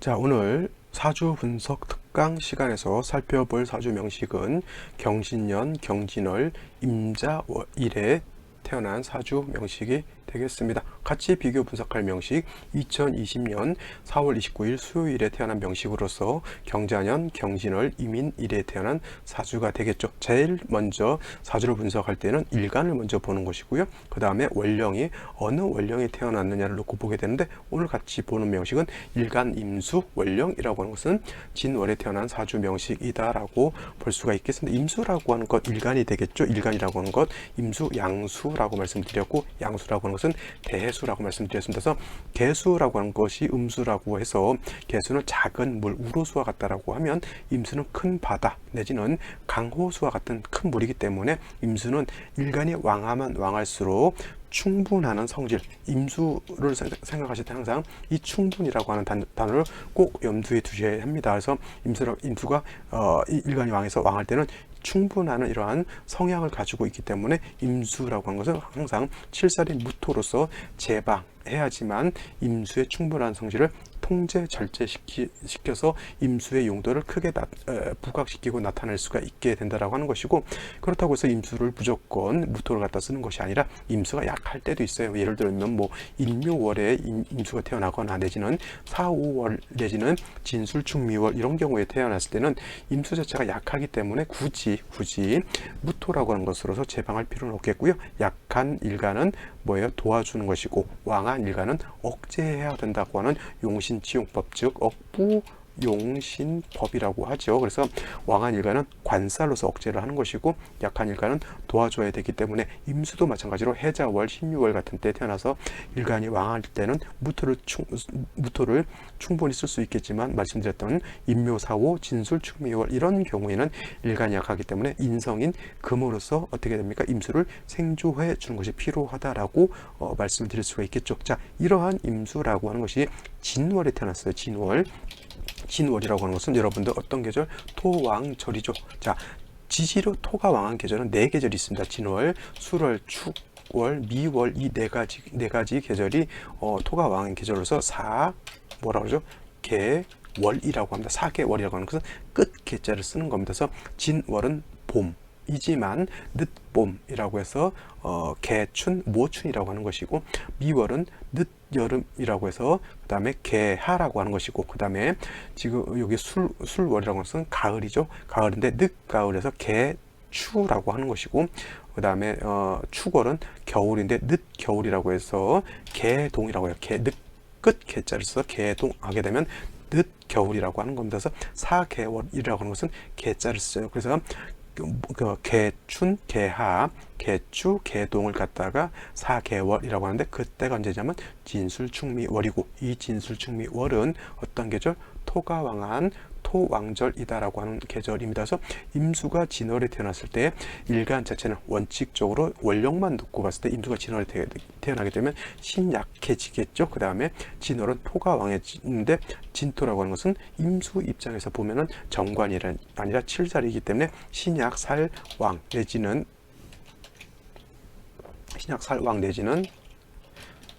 자, 오늘 사주 분석 특강 시간에서 살펴볼 사주 명식은 경신년, 경진월, 임자일에 태어난 사주 명식이 되겠습니다. 같이 비교 분석할 명식 2020년 4월 29일 수요일에 태어난 명식으로서 경자년, 경진월, 임인일에 태어난 사주가 되겠죠. 제일 먼저 사주를 분석할 때는 일간을 먼저 보는 것이고요. 그 다음에 월령이 어느 월령이 태어났느냐를 놓고 보게 되는데, 오늘 같이 보는 명식은 일간 임수 월령이라고 하는 것은 진월에 태어난 사주 명식이다라고 볼 수가 있겠습니다. 임수라고 하는 것 일간이 되겠죠. 일간이라고 하는 것 임수, 양수라고 말씀드렸고, 양수라고 하는 것은 대해수라고 말씀드렸습니다. 그래서 개수라고 하는 것이 음수라고 해서 개수는 작은 물, 우로수와 같다라고 하면 임수는 큰 바다 내지는 강호수와 같은 큰 물이기 때문에 임수는 일간이 왕하면 왕할수록 충분하는 성질, 임수를 생각하실 때 항상 이 충분이라고 하는 단어를 꼭 염두에 두셔야 합니다. 그래서 임수가 일간이 왕해서 왕할 때는 충분한 이러한 성향을 가지고 있기 때문에 임수라고 하는 것은 항상 칠살이 무토로서 제방해야지만 임수의 충분한 성질을 통제 절제시켜서 임수의 용도를 크게 부각시키고 나타낼 수가 있게 된다라고 하는 것이고, 그렇다고 해서 임수를 무조건 무토를 갖다 쓰는 것이 아니라 임수가 약할 때도 있어요. 예를 들면 뭐 인묘월에 임수가 태어나거나 내지는 사오월 내지는 진술충미월 이런 경우에 태어났을 때는 임수 자체가 약하기 때문에 굳이 무토라고 하는 것으로서 제방할 필요는 없겠고요. 약한 일간은 뭐예요? 도와주는 것이고, 왕한 일간은 억제해야 된다고 하는 용신치용법, 즉 억부용신법이라고 하죠. 그래서 왕한 일간은 관살로서 억제를 하는 것이고, 약한 일간은 도와줘야 되기 때문에 임수도 마찬가지로 해자월, 신유월 같은 때 태어나서 일간이 왕할 때는 무토를 충분히 쓸 수 있겠지만, 말씀드렸던 임묘사오, 진술충미월 이런 경우에는 일간이 약하기 때문에 인성인 금으로서 어떻게 됩니까? 임수를 생조해 주는 것이 필요하다라고 말씀드릴 수가 있겠죠. 자, 이러한 임수라고 하는 것이 진월에 태어났어요. 진월이라고 하는 것은 여러분들 어떤 계절? 토왕절이죠. 자, 지지로 토가 왕한 계절은 4계절이 있습니다. 진월, 술월, 축월, 미월 이 네 가지 계절이 토가 왕한 계절로서 뭐라 그러죠? 개월이라고 합니다. 4개월이라고 하는 것은 끝 개자를 쓰는 겁니다. 그래서 진월은 봄이지만 늦봄이라고 해서 개춘, 모춘이라고 하는 것이고, 미월은 늦여름이라고 해서 그 다음에 개하라고 하는 것이고, 그 다음에 지금 여기 술월이라고 하는 것은 가을이죠. 가을인데 늦가을에서 개추라고 하는 것이고, 그 다음에 축월은 겨울인데 늦겨울이라고 해서 개동이라고 해요. 끝 개자를 써서 개동하게 되면 늦겨울이라고 하는 겁니다. 그래서 4개월이라고 하는 것은 개자를 쓰죠. 그래서 개춘, 개하, 개추, 개동을 갖다가 4개월이라고 하는데, 그때가 언제냐면 진술충미월이고, 이 진술충미월은 어떤 계절? 토가 왕한 토왕절이다라고 하는 계절입니다. 그래서 임수가 진월에 태어났을 때 일간 자체는 원칙적으로 원령만 놓고 봤을 때 임수가 진월에 태어나게 되면 신약해지겠죠. 그 다음에 진월은 토가 왕해지는데, 진토라고 하는 것은 임수 입장에서 보면은 정관이 아니라 칠살이기 때문에 신약살왕 내지는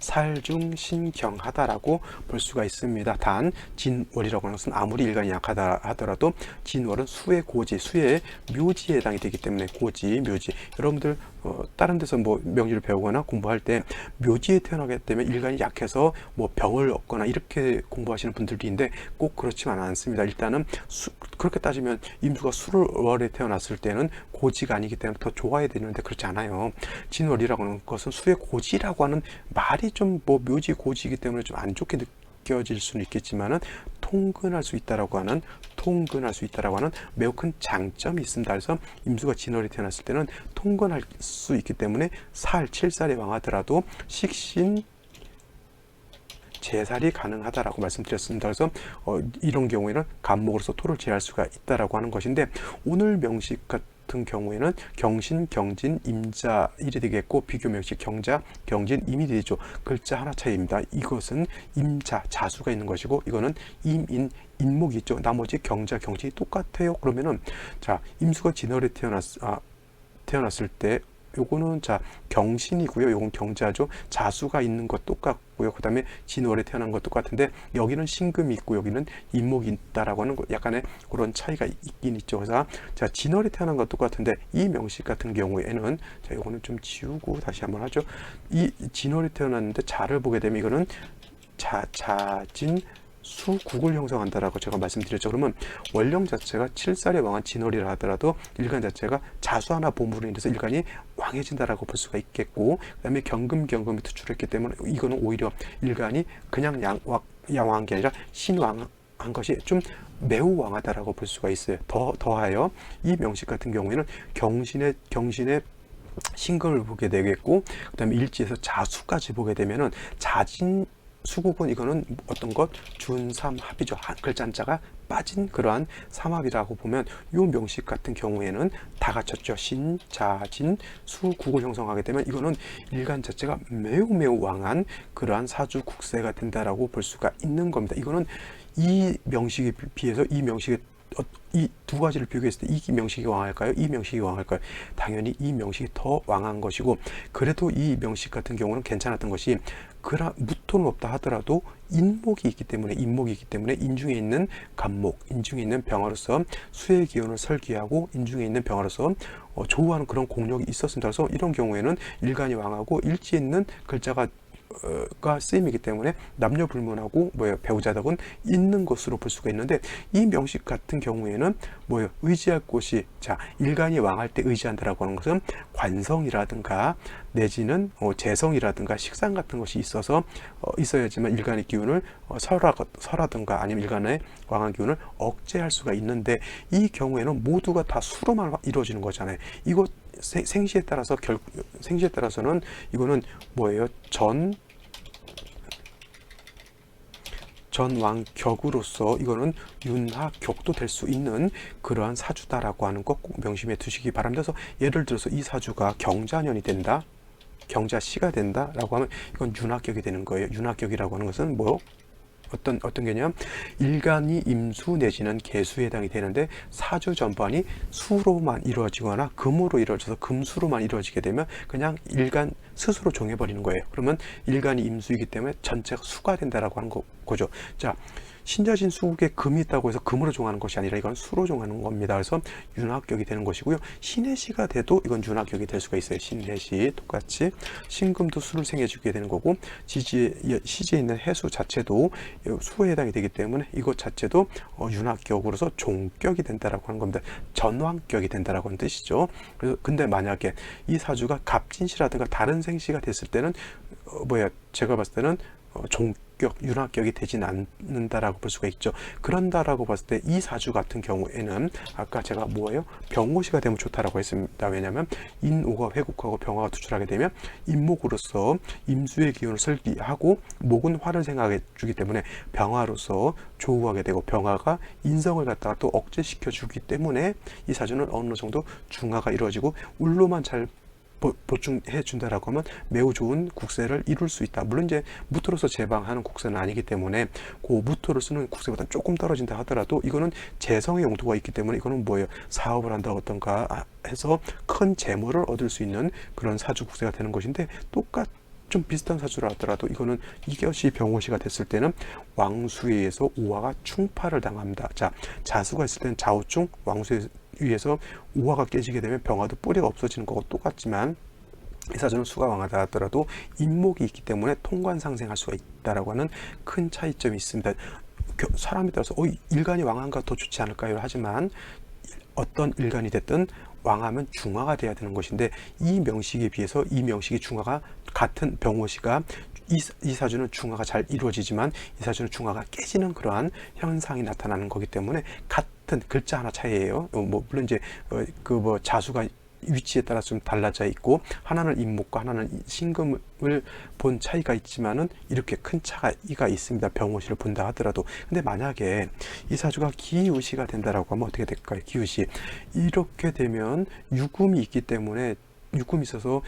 살중신경하다라고 볼 수가 있습니다. 단 진월이라고 하는 것은 아무리 일간이 약하다 하더라도 진월은 수의 고지, 수의 묘지에 해당이 되기 때문에 고지, 묘지, 여러분들 다른 데서 뭐 명리를 배우거나 공부할 때 묘지에 태어나게 되면 일간이 약해서 뭐 병을 얻거나 이렇게 공부하시는 분들도 있는데, 꼭 그렇지만 않습니다. 일단은 그렇게 따지면 임수가 술월에 태어났을 때는 고지가 아니기 때문에 더 좋아야 되는데 그렇지 않아요. 진월이라고 하는 것은 수의 고지라고 하는 말이 좀 뭐 묘지 고지이기 때문에 좀 안 좋게 느껴질 수는 있겠지만은 통근할 수 있다라고 하는 매우 큰 장점이 있습니다. 그래서 임수가 진월에 태어났을 때는 통근할 수 있기 때문에 칠살이 왕하더라도 식신 제살이 가능하다라고 말씀드렸습니다. 그래서 이런 경우에는 간목으로서 토를 제할 수가 있다라고 하는 것인데, 오늘 명식 같은 경우에는 경신, 경진, 임자일이 되겠고, 비교 명식 경자, 경진, 임이 되죠. 글자 하나 차이입니다. 이것은 임자, 자수가 있는 것이고, 이거는 임인, 인목이 있죠. 나머지 경자, 경진이 똑같아요. 그러면은 자, 임수가 진월에 태어났을 때 요거는 자 경신이고요. 요건 경자죠. 자수가 있는 것 똑같고요. 그 다음에 진월에 태어난 것 똑같은데 여기는 신금이 있고 여기는 인목이 있다라고 하는 약간의 그런 차이가 있긴 있죠. 그래서 자 진월에 태어난 것 똑같은데 이 명식 같은 경우에는 자 요거는 좀 지우고 다시 한번 하죠. 이 진월에 태어났는데 자를 보게 되면 이거는 자진 수국을 형성한다라고 제가 말씀드렸죠. 그러면 원령 자체가 7살의 왕한 진월이라 하더라도 일간 자체가 자수하나 보물로 인해서 일간이 왕해진다라고 볼 수가 있겠고, 그 다음에 경금이 투출했기 때문에 이거는 오히려 일간이 그냥 양왕한 게 아니라 신왕한 것이 좀 매우 왕하다라고 볼 수가 있어요. 더하여 이 명식 같은 경우에는 경신의 신금을 보게 되겠고, 그 다음에 일지에서 자수까지 보게 되면은 자진 수국은 이거는 어떤 것 준삼합이죠. 한 글자 한자가 빠진 그러한 삼합이라고 보면 이 명식 같은 경우에는 다 갖췄죠. 신, 자, 진, 수, 국을 형성하게 되면 이거는 일간 자체가 매우 왕한 그러한 사주 국세가 된다라고 볼 수가 있는 겁니다. 이거는 이 명식에 비해서 이 명식의 이 두 가지를 비교했을 때 이 명식이 왕할까요? 이 명식이 왕할까요? 당연히 이 명식이 더 왕한 것이고, 그래도 이 명식 같은 경우는 괜찮았던 것이 무토는 없다 하더라도 인목이 있기 때문에 인중에 있는 간목, 인중에 있는 병화로서 수의 기운을 설계하고 인중에 있는 병화로서 조우하는 그런 공력이 있었습니다. 그래서 이런 경우에는 일간이 왕하고 일지에 있는 글자가 쓰임이기 때문에 남녀 불문하고 배우자덕은 있는 것으로 볼 수가 있는데, 이 명식 같은 경우에는 의지할 곳이 자 일간이 왕할 때 의지한다라고 하는 것은 관성이라든가 내지는 재성이라든가 식상 같은 것이 있어야지만 일간의 기운을 설하든가 아니면 일간의 왕한 기운을 억제할 수가 있는데, 이 경우에는 모두가 다 수로만 이루어지는 거잖아요. 이거 생시에 따라서는 이거는 뭐예요? 전왕격으로서 이거는 윤하격도 될 수 있는 그러한 사주다라고 하는 것 꼭 명심해 두시기 바랍니다. 그래서 예를 들어서 이 사주가 경자년이 된다, 경자시가 된다라고 하면 이건 윤하격이 되는 거예요. 윤하격이라고 하는 것은 어떤 개념? 일간이 임수 내지는 계수에 해당이 되는데 사주 전반이 수로만 이루어지거나 금으로 이루어져서 금수로만 이루어지게 되면 그냥 일간 스스로 종해버리는 거예요. 그러면 일간이 임수이기 때문에 전체가 수가 된다라고 하는 거죠. 자, 신자진 수국에 금이 있다고 해서 금으로 종하는 것이 아니라 이건 수로 종하는 겁니다. 그래서 윤합격이 되는 것이고요. 신해시가 돼도 이건 윤합격이 될 수가 있어요. 신해시 똑같이 신금도 수를 생해주게 되는 거고, 시지에 있는 해수 자체도 수에 해당이 되기 때문에 이것 자체도 윤합격으로서 종격이 된다라고 하는 겁니다. 전왕격이 된다라고 하는 뜻이죠. 그래서 근데 만약에 이 사주가 갑진시라든가 다른 생시가 됐을 때는 제가 봤을 때는 윤합격이 되진 않는다라고 볼 수가 있죠. 그런다라고 봤을 때 이 사주 같은 경우에는 아까 제가 병호시가 되면 좋다라고 했습니다. 왜냐하면 인오가 회국하고 병화가 투출하게 되면 인목으로서 임수의 기운을 설기하고 목은 화를 생각해 주기 때문에 병화로서 조우하게 되고 병화가 인성을 갖다가 또 억제시켜 주기 때문에 이 사주는 어느 정도 중화가 이루어지고 울로만 잘 보충해 준다라고 하면 매우 좋은 국세를 이룰 수 있다. 물론 이제 무토로서 제방하는 국세는 아니기 때문에 그 무토를 쓰는 국세보다 조금 떨어진다 하더라도 이거는 재성의 용도가 있기 때문에 이거는 사업을 한다 어떤가 해서 큰 재물을 얻을 수 있는 그런 사주 국세가 되는 것인데, 좀 비슷한 사주라 하더라도 이거는 이것이 병호시가 됐을 때는 왕수에 의해서 우화가 충파를 당합니다. 자, 자수가 있을 때는 좌우충, 왕수에 위에서 우화가 깨지게 되면 병화도 뿌리가 없어지는 거고 똑같지만, 이 사주는 수가 왕하다 하더라도 인목이 있기 때문에 통관상생할 수가 있다라고 하는 큰 차이점이 있습니다. 사람에 따라서 일간이 왕한가 더 좋지 않을까요? 하지만 어떤 일간이 됐든 왕하면 중화가 돼야 되는 것인데, 이 명식에 비해서 이 명식이 중화가 같은 병호시가 이 사주는 중화가 잘 이루어지지만 이 사주는 중화가 깨지는 그러한 현상이 나타나는 거기 때문에 같은 글자 하나 차이예요. 물론 이제 자수가 위치에 따라서 좀 달라져 있고 하나는 인목과 하나는 신금을 본 차이가 있지만은 이렇게 큰 차이가 있습니다. 병호시를 본다 하더라도. 근데 만약에 이 사주가 기우시가 된다라고 하면 어떻게 될까요? 기우시 이렇게 되면 유금이 있기 때문에 유금이 있어서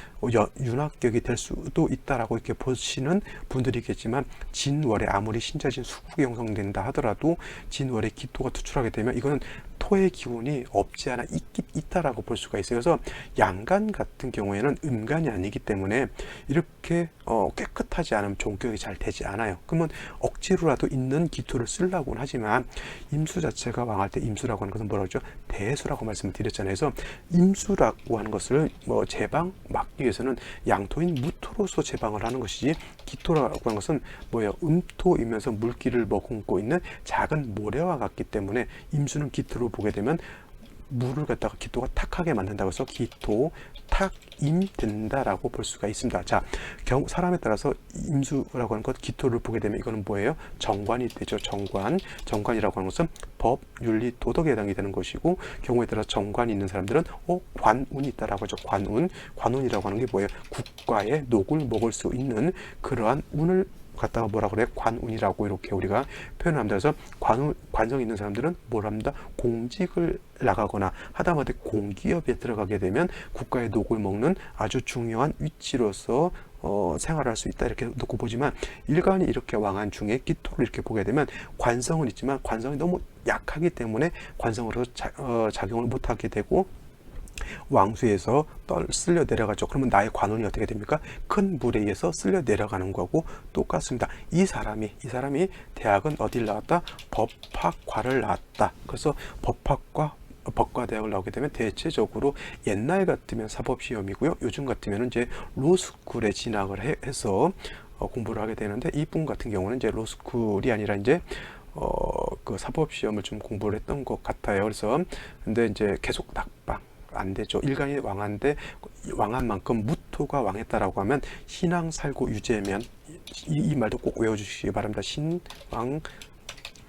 윤합격이 될 수도 있다라고 이렇게 보시는 분들이겠지만, 진월에 아무리 신자진 수국이 형성된다 하더라도 진월에 기토가 투출하게 되면 이거는 토의 기운이 없지 않아 있다라고 볼 수가 있어요. 그래서 양간 같은 경우에는 음간이 아니기 때문에 이렇게 깨끗하지 않으면 종격이 잘 되지 않아요. 그러면 억지로라도 있는 기토를 쓰려고는 하지만 임수 자체가 왕할 때 임수라고 하는 것은 뭐라고 하죠? 대수라고 말씀을 드렸잖아요. 그래서 임수라고 하는 것을 제방 막기 위해서는 양토인 무토로서 제방을 하는 것이지, 기토라고 하는 것은 뭐예요? 음토이면서 물기를 머금고 있는 작은 모래와 같기 때문에 임수는 기토로 보게 되면 물을 갖다가 기토가 탁하게 만든다고 해서 기토 탁임 된다라고 볼 수가 있습니다. 자, 사람에 따라서 임수라고 하는 것, 기토를 보게 되면 이거는 뭐예요? 정관이 되죠. 정관이라고 하는 것은 법, 윤리, 도덕에 해당이 되는 것이고, 경우에 따라 정관이 있는 사람들은 관운이 있다라고 하죠. 관운이라고 하는 게 뭐예요? 국가의 녹을 먹을 수 있는 그러한 운을 갖다가 뭐라 그래요? 관운이라고 이렇게 우리가 표현합니다. 그래서 관성이 있는 사람들은 뭘 합니다? 공직을 나가거나 하다못해 공기업에 들어가게 되면 국가의 녹을 먹는 아주 중요한 위치로서 생활할 수 있다, 이렇게 놓고 보지만, 일간이 이렇게 왕한 중에 기토를 이렇게 보게 되면 관성은 있지만 관성이 너무 약하기 때문에 관성으로 작용을 못하게 되고 왕수에서 쓸려 내려가죠. 그러면 나의 관운이 어떻게 됩니까? 큰 물에 의해서 쓸려 내려가는 거고 똑같습니다. 이 사람이 대학은 어디를 나왔다? 법학과를 나왔다. 그래서 법과대학을 나오게 되면 대체적으로 옛날 같으면 사법시험이고요. 요즘 같으면 이제 로스쿨에 진학을 해서 공부를 하게 되는데, 이분 같은 경우는 이제 로스쿨이 아니라 이제 그 사법시험을 좀 공부를 했던 것 같아요. 그래서 근데 이제 계속 낙방 안 되죠. 일간이 왕한데 왕한 만큼 무토가 왕했다라고 하면 신왕 살고 유재면, 이 말도 꼭 외워주시기 바랍니다. 신왕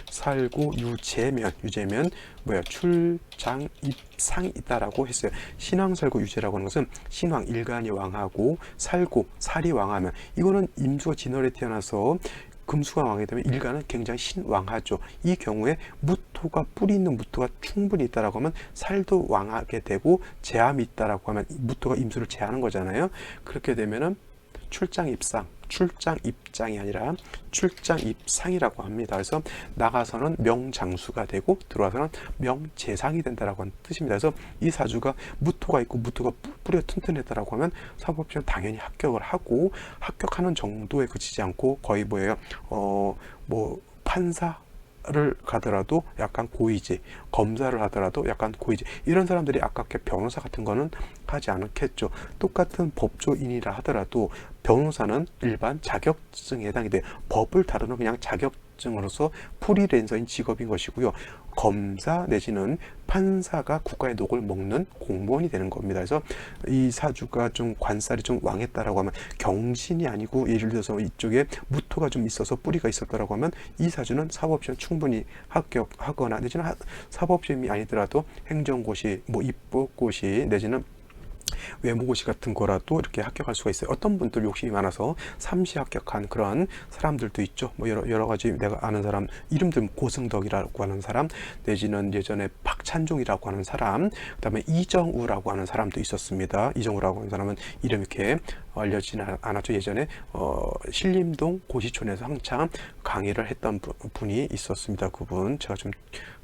살고 유재면 뭐야? 출장 입상이 있다라고 했어요. 신왕 살고 유재라고 하는 것은 신왕 일간이 왕하고 살고 살이 왕하면, 이거는 임수가 진월에 태어나서 금수가 왕이 되면 일간은 굉장히 신왕하죠. 이 경우에 무토가 뿌리 있는 무토가 충분히 있다라고 하면 살도 왕하게 되고, 제함이 있다라고 하면 무토가 임수를 제하는 거잖아요. 그렇게 되면은 출장 입장이 아니라 출장 입상이라고 합니다. 그래서 나가서는 명장수가 되고 들어와서는 명재상이 된다라고 하는 뜻입니다. 그래서 이 사주가 무토가 있고 무토가 뿌리가 튼튼했다라고 하면 사법시험 당연히 합격을 하고, 합격하는 정도에 그치지 않고 거의 뭐예요? 판사를 가더라도 약간 고위직, 검사를 하더라도 약간 고위직, 이런 사람들이 아깝게 변호사 같은 거는 하지 않겠죠. 똑같은 법조인이라 하더라도 변호사는 일반 자격증에 해당이 돼요. 법을 다루는 그냥 자격증으로서 프리랜서인 직업인 것이고요. 검사 내지는 판사가 국가의 녹을 먹는 공무원이 되는 겁니다. 그래서 이 사주가 좀 관살이 좀 왕했다라고 하면, 경신이 아니고 예를 들어서 이쪽에 무토가 좀 있어서 뿌리가 있었다라고 하면 이 사주는 사법시험 충분히 합격하거나, 내지는 사법시험이 아니더라도 행정고시, 입법고시 내지는 외모고시 같은 거라도 이렇게 합격할 수가 있어요. 어떤 분들 욕심이 많아서 삼시 합격한 그런 사람들도 있죠. 여러 가지 내가 아는 사람 이름들, 고승덕이라고 하는 사람, 내지는 예전에 박찬종이라고 하는 사람, 그다음에 이정우라고 하는 사람도 있었습니다. 이정우라고 하는 사람은 이름 이렇게 알려지는 않았죠. 예전에 신림동 고시촌에서 한창 강의를 했던 분이 있었습니다. 그분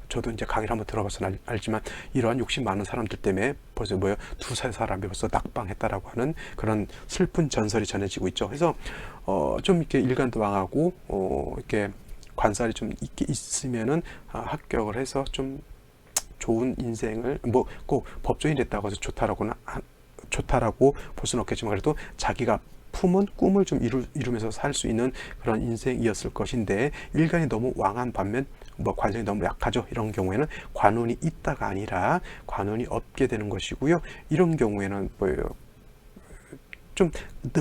저도 이제 강의를 한번 들어봐서 알지만, 이러한 욕심 많은 사람들 때문에 벌써 두세 사람이 벌써 낙방했다라고 하는 그런 슬픈 전설이 전해지고 있죠. 그래서 좀 이렇게 일간도 왕하고 이렇게 관살이 좀 있으면은 합격을 해서 좀 좋은 인생을, 꼭 법조인 됐다고 해서 좋다라고 볼 수는 없겠지만, 그래도 자기가 품은 꿈을 좀 이루면서 살 수 있는 그런 인생이었을 것인데, 일간이 너무 왕한 반면 관성이 너무 약하죠. 이런 경우에는 관운이 있다가 아니라 관운이 없게 되는 것이고요. 이런 경우에는 좀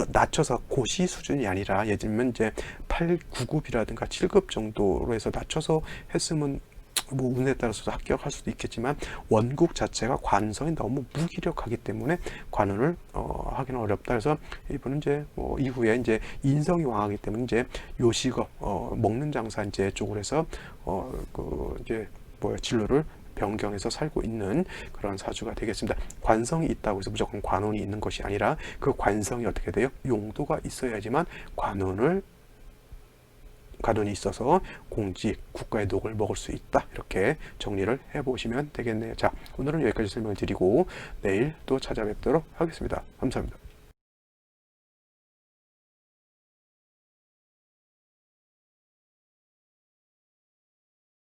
낮춰서 고시 수준이 아니라, 예를 들면 이제 8, 9급이라든가 7급 정도로 해서 낮춰서 했으면 운에 따라서 합격할 수도 있겠지만, 원국 자체가 관성이 너무 무기력하기 때문에 관운을 하기는 어렵다. 그래서 이분은 이제 이후에 이제 인성이 왕하기 때문에 이제 요식업 먹는 장사 이제 쪽으로 해서 진로를 변경해서 살고 있는 그런 사주가 되겠습니다. 관성이 있다고 해서 무조건 관운이 있는 것이 아니라, 그 관성이 어떻게 돼요? 용도가 있어야지만 관운을 가돈이 있어서 공직, 국가의 녹을 먹을 수 있다. 이렇게 정리를 해보시면 되겠네요. 자, 오늘은 여기까지 설명을 드리고 내일 또 찾아뵙도록 하겠습니다. 감사합니다.